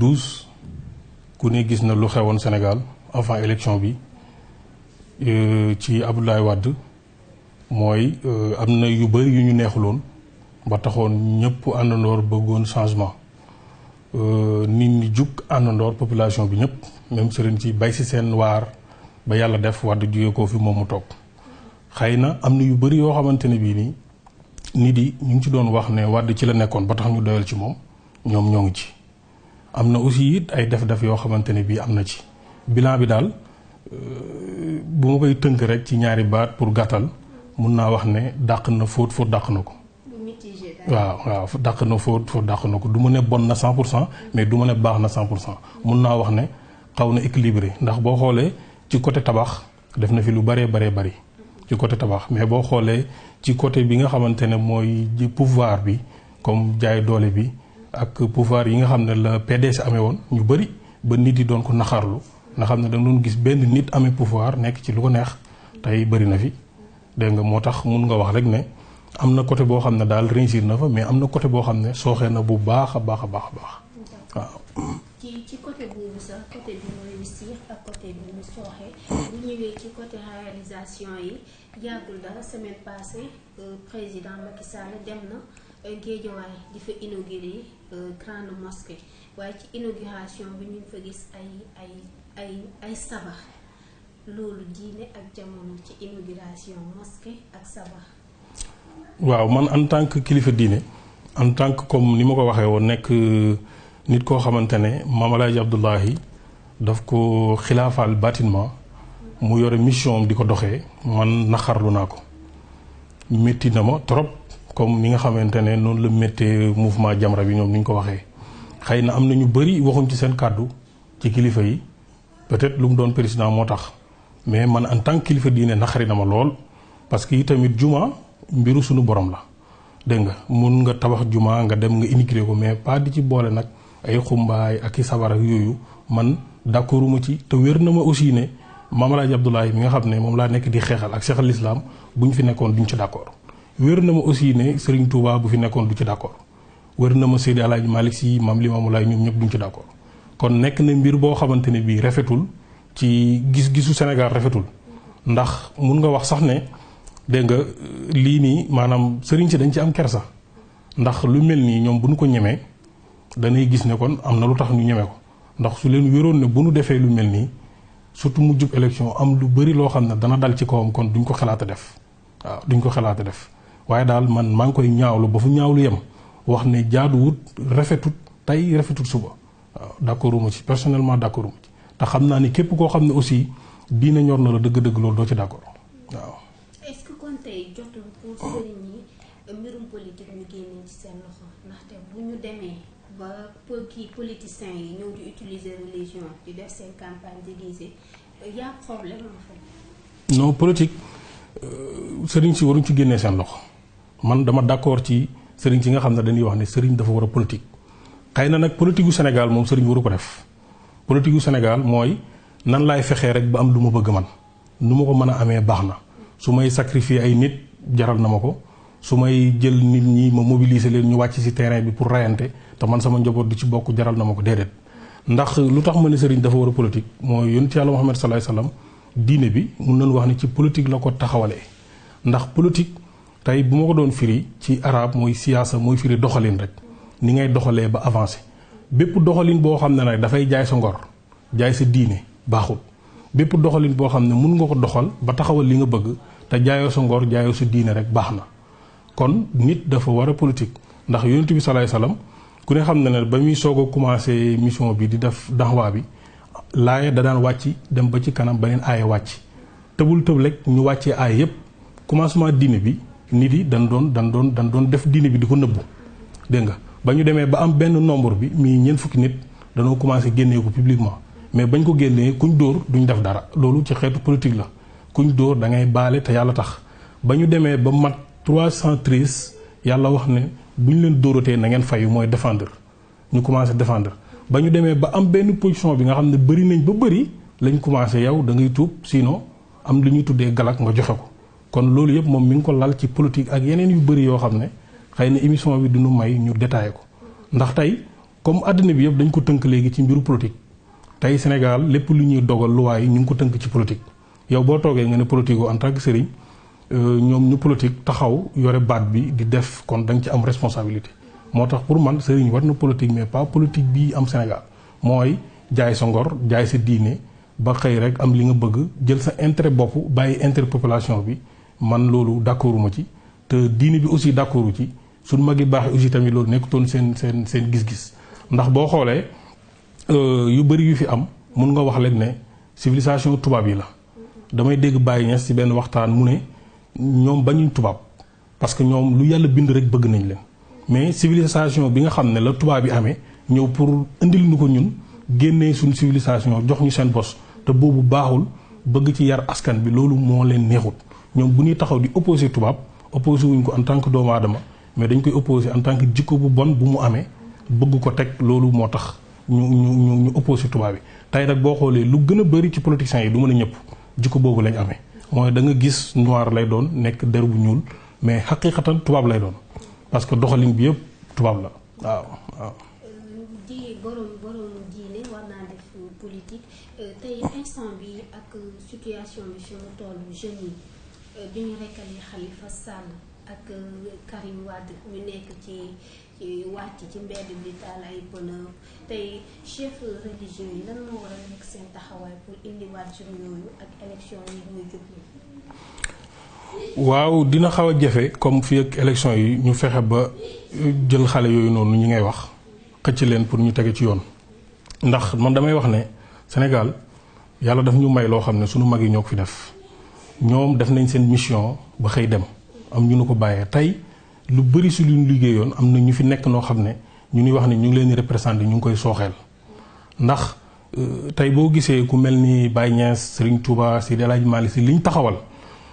2012 ku ne gis na lu xewoon Sénégal avant élection bi ci Abdoulaye Wade mooy am na yu bëri yu ñu neexuloon ba taxoon ñëpp àndandoor bëggoon changement nit ñi jug àndandoor population bi ñëpp même sëriñ ci bay si seen waar ba yàlla def Wade jóge ko fi moom mu toog xëy na am na yu bëri yoo xamante ne bii nii nit yi ñu ngi ci doon wax ne Wade ci la nekkoon ba tax ñu doyal ci moom ñoom ñoo ngi ci. am na aussi it ay def-def yoo xamante ne bii am na ci bilan bi daal bu ma koy tënk rek ci ñaari baat pour gàttal mun naa wax ne dàq na fóot dàq na ko. waaw dàq na fóot dàq na ko du ma ne bon na 100% mais du ma ne baax na 100% mun naa wax ne xaw na équilibré ndax boo xoolee ci côté tabax def na fi lu bëree bari ci côté tabax mais boo xoolee ci côté bi nga xamante ne mooy pouvoir bi comme jaay doole bi ak pouvoir yi nga xam ne la PDS amee woon ñu bëri ba nit yi doon ko naxarlu nga xam ne da doon gis benn nit amee pouvoir nekk ci lu ko neex tey bëri na fi dégg nga moo tax mun nga wax rek ne am na côté boo xam ne daal réussir na fa mais am na côté boo xam ne sooxee na bu baax a baax waaw. ci côté boobu sax côté bi mu réussir ak côté bi mu sooxee bu ñëwee ci côté réalisation yi yàggul dara semaine passée président Macky Sall dem na Guédiawaye di fa inauguré grande mosquée waaye ci inauguration bi ñu fa gis ay sabar loolu diine ak jamono ci inauguration mosquée ak sabar. waaw man en tant que kilifa diine en tant que comme ni ma ko waxee woon nekk nit koo xamante ne Maam Alaaji Abdoulahi daf ko xilaafaal bâtiment mu yore mission di ko doxee man naxarlu naa ko métti na ma trop comme ni nga xamante ne noonu la méttee mouvement Jamra bi ñoom ni ñu ko waxee xëy na am na ñu bëri waxuñ ci seen kàddu ci kilifa yi peut-être lu mu doon président moo tax mais man en tant que kilifa diine naxari na ma lool parce que itamit juma mbiru suñu borom la dégg nga mun nga tabax juma nga dem nga inauguré ko mais pas di ci boole nag ay xumbaay ak i sabar ak yooyu man d'accorduma ci te wér na ma aussi ne Maam Alaaji Abdoulaye mi nga xam ne moom laa nekk di xeexal ak Cheikh al Islam bu ñu fi nekkoon duñ ci d'accord wér na ma aussi ne Serigne Touba bu fi nekkoon du ci d'accord wér na ma Seydi Alaaji Malick Sy Maam Limaamu Laay ñoom ñëpp duñ ci d'accord kon nekk na mbir boo xamante ne bii rafetul ci gis-gisu Sénégal rafetul ndax mun nga wax sax ne dégg nga lii nii maanaam sëriñ si dañ ci am kersa ndax lu mel nii ñoom bu ñu ko ñemee danay gis ne kon am na lu tax ñu ñeme ko ndax su leen wéroon ne bu ñu defee lu mel nii surtout mu jub élection am lu bëri loo xam ne dana dal ci kawam kon duñ ko xalaata def waaw duñ ko xalaata def waaye daal man maa ngi koy ñaawlu ba fu ñaawlu yem wax ne jaaduwut rafetut tey rafetut suba waaw d'accorduma ci personnellement d'accorduma ci te xam naa ni képp koo xam ne aussi diine ñor na la dëgg-dëgg loolu doo ci d'accord waaw. est-ce que kon tey jotul pour sëriñ yi mbirum politique ñu génne ci seen loxo ndaxte bu ñu demee ba kii politiciens yi ñëw di utiliser religion di def seen campagne déguisée y a problème en fait. non politique sëriñ si waruñ ci génnee seen loxo man dama d'accord ci sëriñ si nga xam ne dañuy wax ne sëriñ dafa war a politique xëy na nag politique gu Sénégal moom sëriñ waru ko def politique gu Sénégal mooy nan laay fexee rek ba am lu ma bëgg man nu ma ko mën a amee baax na su may sacrifier ay nit jaral na ma ko su may jël nit ñi ma mobiliser leen ñu wàcc ci terrain bi pour rayante te man sama njaboot du ci bokk jaral na ma ko déedéet ndax lu tax ma ne sëriñ dafa war a politique mooy yonent Yàlla Muhammad sallallahu alayhi wasallam diine bi mun nañu wax ne ci politique la ko taxawalee ndax politique tey bu ma ko doon firi ci arab mooy siyaasa mooy firi doxalin rek ni ngay doxalee ba avancer bépp doxalin boo xam ne nag dafay jaay sa ngor jaay sa diine baaxul bépp doxalin boo xam ne mun nga ko doxal ba taxawal li nga bëgg te jaayoo sa ngor jaayoo sa diine rek baax na kon nit dafa war a politique ndax yonent bi salaay salaam ku ne xam ne ba muy soog a commencé mission bi di def daxwaa bi laaya da daan wàcc dem ba ci kanam beneen aaya wàcc tëbul tëb rek ñu wàccee aaya yépp commencement diine bi nit yi dañ doon def diine bi di ko nëbbu dégg nga ba ñu demee ba am benn nombre bi mi ñeent fukki nit dañoo commencé génnee ko publiquement mais bañ ko génnee kuñ dóor duñ def dara loolu ci xeetu politique la kuñ dóor da ngay baale te yàlla tax ba ñu demee ba mat 313 yàlla wax ne buñ leen dóoratee na ngeen fayu mooy défendre ñu commencé défendre ba ñu demee ba am benn position bi nga xam ne bëri nañ ba bëri lañ commencé yow da ngay tuub sinon am li ñuy tuddee galak nga joxe ko kon loolu yëpp moom mi ngi ko lal ci politique ak yeneen yu bëri yoo xam ne xëy na émission bi duñu may ñu détaillé ko ndax tey comme àddina bi yëpp dañ ko tënk léegi ci mbiru politique tey Sénégal lépp lu ñuy dogal luwaay yi ñu ngi ko tënk ci politique yow boo toogee nga ne politique en tant que sëriñ ñoom ñu politique taxaw yore baat bi di def kon da nga ci am responsabilité moo tax pour man sëriñ war na politique mais pas politique bii am Sénégal mooy jaay sa ngor jaay sa diine ba xëy rek am li nga bëgg jël sa intérêt bopp bàyyi intérêt population bi man loolu d'accorduma ci te diine bi aussi d'accordu ci suñ mag yi baax aussi tamit loolu nekkutoon seen gis-gis ndax boo xoolee yu bëri yu fi am mun nga wax leen ne civilisation tubaab yi la damay dégg Baye Niass ci benn waxtaan mu ne ñoom bañuñ tubaab parce que ñoom lu yàlla bind rek bëgg nañ leen mais civilisation bi nga xam ne la tubaab yi amee ñëw pour indil ñu ko ñun génnee suñ civilisation jox ñu seen bos te boobu baaxul bëgg ci yar askan bi loolu moo leen neexut ñoom bu ñuy taxaw di opposé tubaab opposé wuñ ko en tant que doomu aadama mais dañ koy opposé en tant que jikko bu bon bu mu amee bëgg ko teg loolu moo tax ñu opposé tubaab yi tey nag boo xoolee lu gën a bëri ci politiciens yi du mën a ñëpp jikko boobu lañ amee mooy da nga gis noir lay doon nekk der bu ñuul mais xaqiqatan tubaab lay doon parce que doxalin bi yëpp tubaab la waaw. di borom diine war naa def politique tey instant bi ak situation bi fi mu toll jeunes yi bi ñu rekkalee Khalifa Sall ak Karim Wade ñu nekk ci wàcc ci mbedd bi taal ay pneu tey chef religieux yi lan moo war a nekk seen taxawaay pour indiwaat jeunes yooyu ak élection yi ñuy jublu. waaw dina xaw a jafe comme fii ak élection yi ñu fexe ba jël xale yooyu noonu ñi ngay wax xëcc leen pour ñu tege ci yoon ndax man damay wax ne Sénégal yàlla daf ñu may loo xam ne sunu mag yi ñoo ko fi def ñoom def nañ seen mission ba xëy dem am ñu nu ko bàyyee tey lu bëri si lu ñu liggéeyoon am na ñu fi nekk noo xam ne ñu ngi wax ne ñu ngi leen di représenté ñu ngi koy sooxeel ndax tey boo gisee ku mel ni Baye Niass Serigne Touba Seydi El Hadji Malick Sy liñ taxawal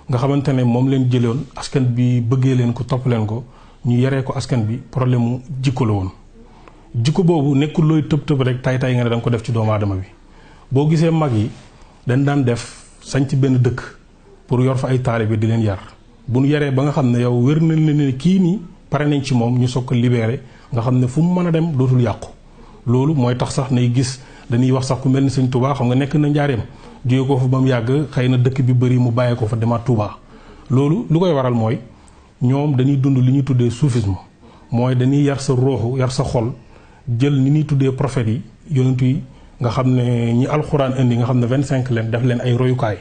nga xamante ne moom leen jëloon askan bi bëggee leen ko topp leen ko ñu yaree ko askan bi problème mu jikko la woon. jikko boobu nekkul looy tëb rek tay nga ne da nga ko def ci doomu aadama bi boo gisee mag yi dañ daan def sañ ci benn dëkk pour yor fa ay taalibe di leen yar bu ñu yaree ba nga xam ne yow wér nañ ne kii nii pare nañ ci moom ñu soog ko libéré nga xam ne fu mu mën a dem dootul yàqu. loolu mooy tax sax nay gis dañuy wax sax ku mel ni Sëñ Touba xam nga nekk na njaareem jóge ko fa ba mu yàgg xëy na dëkk bi bëri mu bàyyee ko fa demaat Touba. loolu lu koy waral mooy ñoom dañuy dund li ñuy tuddee soufisme mooy dañuy yar sa rooxu yar sa xol jël ni ñuy tuddee prophètes yi yonentu yi nga xam ne ñi alxuraan indi nga xam ne 25 leen def leen ay royukaay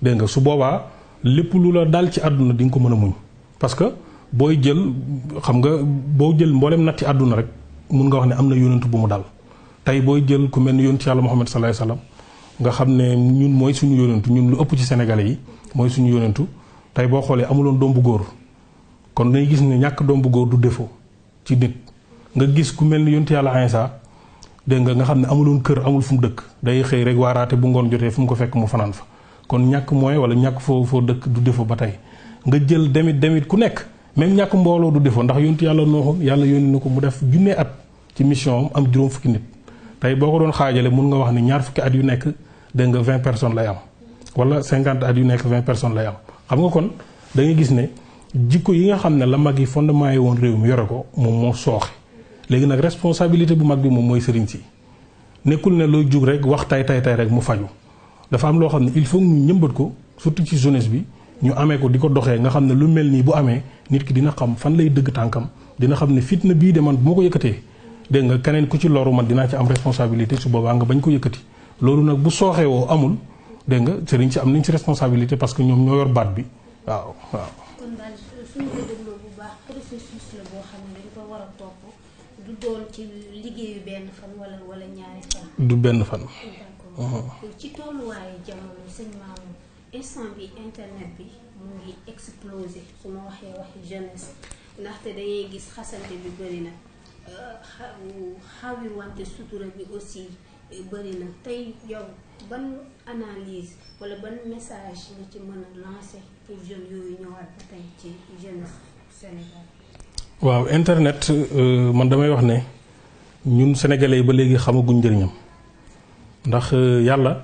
dégg nga su boobaa lépp lu la dal ci àdduna di nga ko mën a muñ parce que booy jël xam nga boo jël mboolem natti àdduna rek mun nga wax ne am na yonentu bu mu dal tey booy jël ku mel ni yonentu yàlla Muhammad sallallahu alayhi wasallam nga xam ne ñun mooy suñu yonentu ñun lu ëpp ci sénégalais yi mooy suñu yonentu tey boo xoolee amuloon doom bu góor kon ngay gis ne ñàkk doom bu góor du défaut ci nit nga gis ku mel ni yonentu yàlla Iisaa dégg nga xam ne amuloon kër amul fu mu dëkk day xëy rek waaraate bu ngoon jotee fu mu ko fekk mu fanaan fa kon ñàkk moyen wala ñàkk foo dëkk du défaut ba tey nga jël demit ku nekk même ñàkk mbooloo du défaut ndax yonentu yàlla Noox yàlla yónni na ko mu def junne at ci mission am juróom fukki nit tey boo ko doon xaajale mun nga wax ne ñaar fukki at yu nekk dégg nga 20 personnes lay am wala 50 at yu nekk 20 personnes lay am xam nga kon da ngay gis ne jikko yi nga xam ne la mag yi fondement yi woon réew mi yore ko moom moo sooxe léegi nag responsabilité bu mag bi moom mooy sëriñ si nekkul ne looy jug rek wax tay rek mu faju dafa am loo xam ne il faut ñu ñëmbat ko surtout ci jeunesse bi ñu amee ko di ko doxee nga xam ne lu mel nii bu amee nit ki dina xam fan lay dëgg tànkam dina xam ne fitna bii de man bu ma ko yëkkatee dégg nga keneen ku ci loru man dinaa ci am responsabilité su boobaa nga bañ ko yëkkati loolu nag bu sooxee woo amul dégg nga sëriñ si am nañ ci responsabilité parce que ñoom ñoo yor baat bi waaw. kon daal suñu ko dégloo bu baax processus la boo xam ne dañ ko war a topp du doon ci liggéeyu benn fan wala ñaari fan. du benn fan. d'accord ci tolluwaayu jamono sëñ Mamour instant bi internet bi mu ngi explosé su ma waxi jeunesse ndaxte dangay gis xasante bi bëri na xawi wante sutura bi aussi bëri na tey yow ban analyse wala ban message nga ci mën a lancer pour jeunes yooyu ñëwaat ba tey ci jeunesse Sénégal. waaw internet man damay wax ne ñun sénégalais yi ba léegi xamaguñ njëriñam ndax yàlla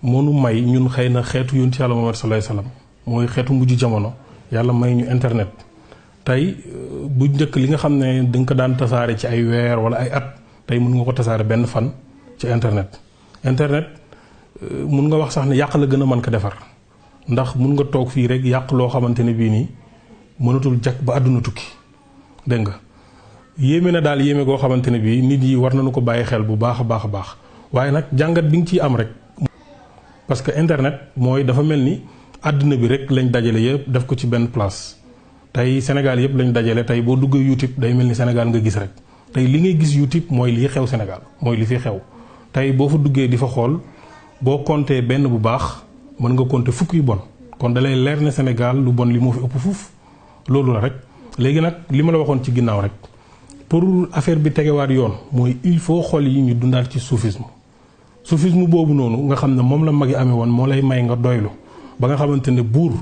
moo nu may ñun xëy na xeetu yonent yàlla Muhammad sallallahu alayhi wasallam mooy xeetu mujj jamono yàlla may ñu internet tey bu njëkk li nga xam ne dañ ko daan tasaare ci ay weer wala ay at tey mën nga ko tasaare benn fan ci internet mun nga wax sax ne yàq la gën a mën ko defar ndax mun nga toog fii rek yàq loo xamante ne bii nii mënatul jag ba àdduna tukki dégg nga yéeme na daal yéeme goo xamante ne bii nit yi war nañu ko bàyyi xel bu baax a baax a baax waaye nag jàngat bi nga ciy am rek parce que internet mooy dafa mel ni àdduna bi rek lañ dajale yëpp def ko ci benn place tey Sénégal yëpp lañ dajale tey boo duggee YouTube day mel ni Sénégal nga gis rek tey li ngay gis YouTube mooy lii xew Sénégal mooy li fi xew tey boo fa duggee di fa xool boo compté benn bu baax mën nga compté fukk yu bon kon dalay leer ne Sénégal lu bon li moo fi ëpp fuuf loolu la rek léegi nag li ma la waxoon ci ginnaaw rek pour affaire bi tegewaat yoon mooy il faut xol yi ñu dundaat ci soufisme boobu noonu nga xam ne moom la mag yi amee woon moo lay may nga doylu ba nga xamante ne buur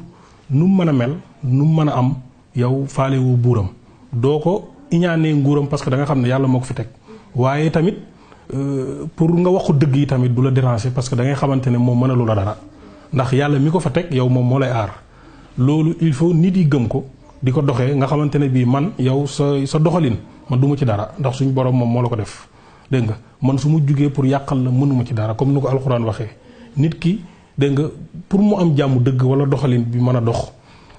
nu mu mën a mel nu mu mën a am yow faale wu buuram doo ko iñaanee nguuram parce que da nga xam ne yàlla moo ko fi teg waaye tamit pour nga waxu dëgg yi tamit du la déranger parce que da ngay xamante ne moom mënalu la dara ndax yàlla mi ko fa teg yow moom moo lay aar loolu il faut nit yi gëm ko di ko doxee nga xamante ne bii man yow sa doxalin man du ma ci dara ndax suñu borom moom moo la ko def dégg nga man su ma jugee pour yàqal la mënuma ci dara comme ni ko alxuraan waxee nit ki dégg nga pour mu am jàmm dëgg wala doxalin bi mën a dox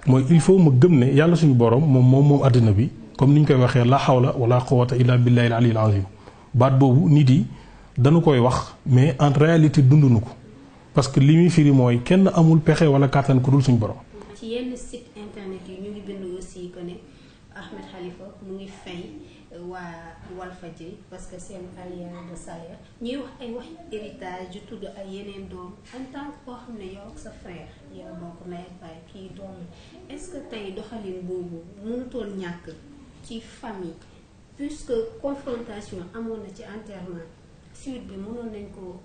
mooy il faut ma gëm ne yàlla suñu borom moom àddina bi comme ni ñu koy waxee la hawla wala quwwata illa billahi al aliyyil azim baat boobu nit yi dañu koy wax mais en réalité dunduñu ko parce que li muy firi mooy kenn amul pexe wala kàttan ku dul suñu borom. ci yenn site internet yi ñu ngi bind aussi que ne Ahmed Khalifa mu ngi fay waa Walfadjri parce que seen carrière de salaire ñuy wax ay wax héritage yu tudd ay yeneen doom en tant que koo xam ne yow ak sa frère yow bokk na ak baay kii doom est-ce que tey doxalin boobu mënutoon ñàkk ci famille puisque confrontation amoon na ci enterrement suite bi mënoon nañ ko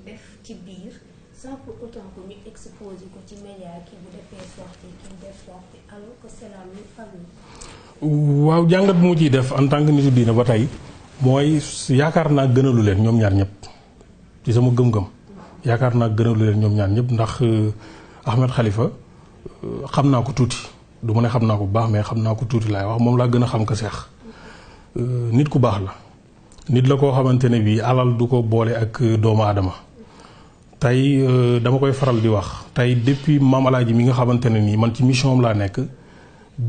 def ci biir sans pour autant que ñu exposer ko ci média ki bu defee sortie ki bu def sortie alors que c'est la même famille. waaw jàngat bu mu ciy def en tant que nitu diine ba tey mooy yaakaar naa gënalu leen ñoom ñaar ñëpp ci sama gëm-gëm yaakaar naa gënalu leen ñoom ñaar ñëpp ndax Ahmed Khalifa xam naa ko tuuti du ma ne xam naa ko bu baax mais xam naa ko tuuti laay wax moom laa gën a xam ko seex nit ku baax la nit la koo xamante ne bii alal du ko boole ak doomu aadama tey dama koy faral di wax tey depuis Maam Alaaji mi nga xamante ne nii man ci mission am laa nekk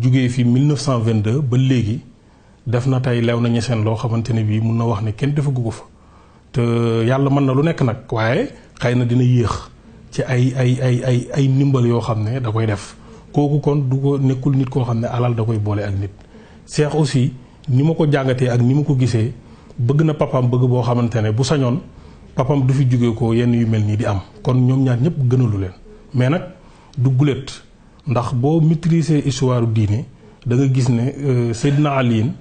jugee fi 1922 ba léegi def na tey lew na ñeseen loo xamante ne bii mun na wax ne kenn defagu ko fa te yàlla mën na lu nekk nag waaye xëy na dina yéex ci ay ndimbal yoo xam ne da koy def kooku kon du ko nekkul nit koo xam ne alal da koy boole ak nit. Cheikh aussi ni ma ko jàngatee ak ni ma ko gisee bëgg na papaam bëgg boo xamante ne bu sañoon papaam du fi jóge ko yenn yu mel nii di am kon ñoom ñaar ñëpp gënalu leen mais nag du guléet ndax boo maîtriser histoire diine da nga gis ne Seydina Aliin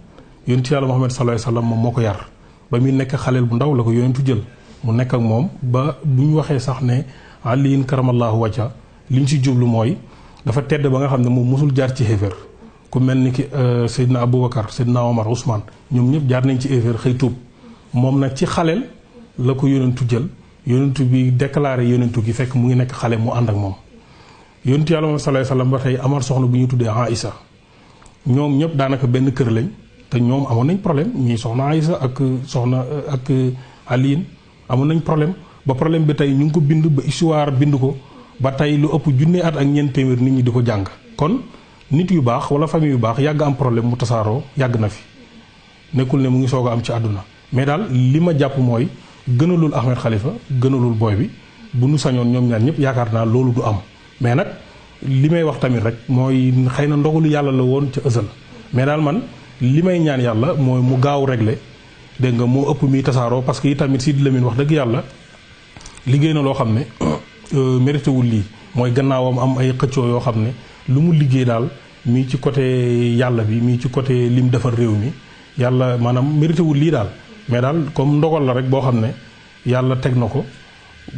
yonent Yàlla Muhammad sallallahu alayhi wasallam moom moo ko yar ba muy nekk xaleel bu ndaw la ko yonentu jël mu nekk ak moom ba bu ñu waxee sax ne Aliin karamallahu wajha li ñu si jublu mooy dafa tedd ba nga xam ne moom mosul jaar ci xéeféer ku mel ni ki Seydina Aboubacar Seydina Omar Ousmane ñoom ñëpp jaar nañ ci xéeféer xëy tuub moom nag ci xaleel la ko yonentu jël yonentu bi déclaré yonentu gi fekk mu ngi nekk xale mu ànd ak moom yonentu Yàlla sallallahu alayhi wasallam ba tey amar soxna bu ñu tuddee Aïssa ñoom ñëpp daanaka benn kër lañ te ñoom amoon nañ problème ñii soxna Aïssa ak soxna ak Aliin amoon nañ problème ba problème bi tey ñu ngi ko bind ba histoire bind ko ba tey lu ëpp junne at ak ñeent téeméer nit ñi di ko jàng kon nit yu baax wala famille yu baax yàgg am problème mu tasaaroo yàgg na fi nekkul ne mu ngi soog a am ci àdduna mais daal li ma jàpp mooy gënalul Ahmed Khalifa gënalul booy bi bu nu sañoon ñoom ñaar ñëpp yaakaar naa loolu du am mais nag li may wax tamit rek mooy xëy na ndogalu yàlla la woon ca ësal mais daal man li may ñaan yàlla mooy mu gaaw régler dégg nga moo ëpp mi tasaaroo parce que itamit Sidi Lamine wax dëgg yàlla liggéey na loo xam ne mérité wul lii mooy gannaawam am ay xëccoo yoo xam ne lu mu liggéey daal mii ci côté yàlla bi mii ci côté lim defar réew mi yàlla maanaam mérité wul lii daal mais daal comme ndogal la rek boo xam ne yàlla teg na ko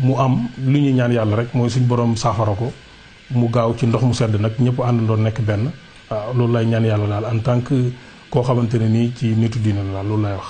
mu am lu ñuy ñaan yàlla rek mooy suñ borom saafara ko mu gaaw ci ndox mu sedd nag ñëpp àndandoon nekk benn waaw loolu lay ñaan yàlla daal en tant que koo xamante ne nii ci nitu diine la daal loolu lay wax.